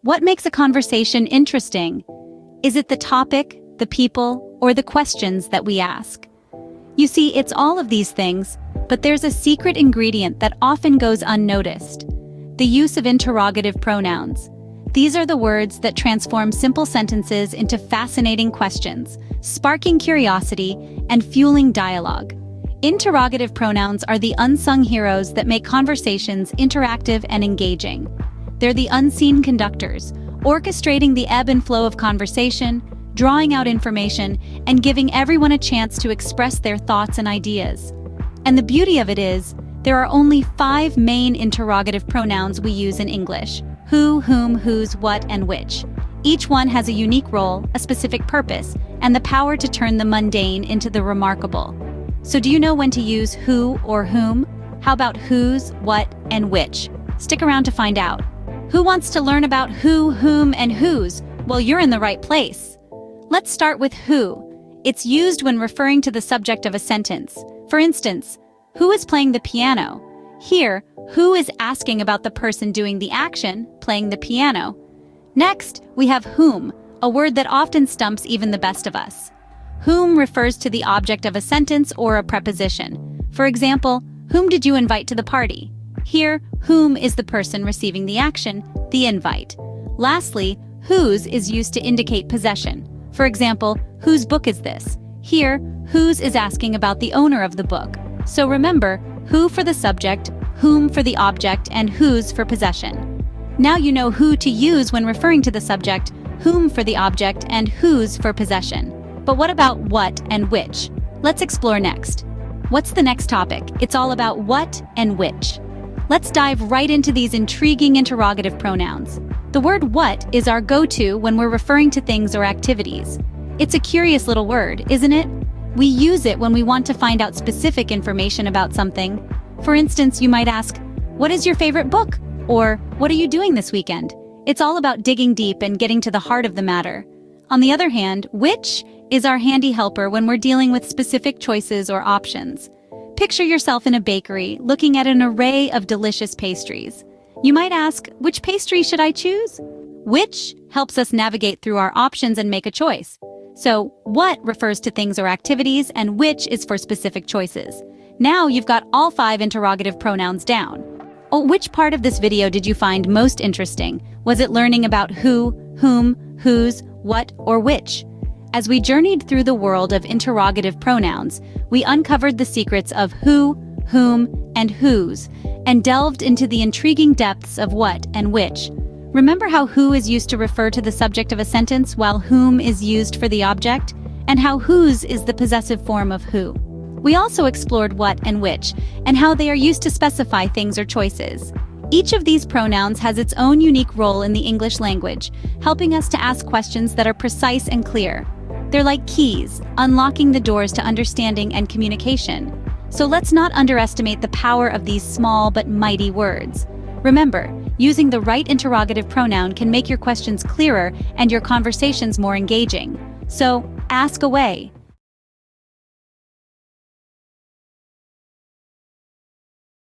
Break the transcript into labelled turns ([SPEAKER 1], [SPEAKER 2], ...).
[SPEAKER 1] What makes a conversation interesting? Is it the topic, the people, or the questions that we ask? You see, it's all of these things, but there's a secret ingredient that often goes unnoticed: the use of interrogative pronouns. These are the words that transform simple sentences into fascinating questions, sparking curiosity and fueling dialogue. Interrogative pronouns are the unsung heroes that make conversations interactive and engaging. They're the unseen conductors, orchestrating the ebb and flow of conversation, drawing out information, and giving everyone a chance to express their thoughts and ideas. And the beauty of it is, there are only 5 main interrogative pronouns we use in English: who, whom, whose, what, and which. Each one has a unique role, a specific purpose, and the power to turn the mundane into the remarkable. So do you know when to use who or whom? How about whose, what, and which? Stick around to find out. Who wants to learn about who, whom, and whose? Well, you're in the right place. Let's start with who. It's used when referring to the subject of a sentence. For instance, who is playing the piano? Here, who is asking about the person doing the action, playing the piano. Next, we have whom, a word that often stumps even the best of us. Whom refers to the object of a sentence or a preposition. For example, whom did you invite to the party? Here, whom is the person receiving the action, the invite. Lastly, whose is used to indicate possession. For example, whose book is this? Here, whose is asking about the owner of the book. So remember, who for the subject, whom for the object, and whose for possession. Now you know who to use when referring to the subject, whom for the object, and whose for possession. But what about what and which? Let's explore next. What's the next topic? It's all about what and which. Let's dive right into these intriguing interrogative pronouns. The word what is our go-to when we're referring to things or activities. It's a curious little word, isn't it? We use it when we want to find out specific information about something. For instance, you might ask, "What is your favorite book?" Or, "What are you doing this weekend?" It's all about digging deep and getting to the heart of the matter. On the other hand, which is our handy helper when we're dealing with specific choices or options. Picture yourself in a bakery, looking at an array of delicious pastries. You might ask, which pastry should I choose? Which helps us navigate through our options and make a choice. So, what refers to things or activities, and which is for specific choices. Now you've got all 5 interrogative pronouns down. Oh, which part of this video did you find most interesting? Was it learning about who, whom, whose, what, or which? As we journeyed through the world of interrogative pronouns, we uncovered the secrets of who, whom, and whose, and delved into the intriguing depths of what and which. Remember how who is used to refer to the subject of a sentence while whom is used for the object? And how whose is the possessive form of who? We also explored what and which, and how they are used to specify things or choices. Each of these pronouns has its own unique role in the English language, helping us to ask questions that are precise and clear. They're like keys, unlocking the doors to understanding and communication. So let's not underestimate the power of these small but mighty words. Remember, using the right interrogative pronoun can make your questions clearer and your conversations more engaging. So, ask away.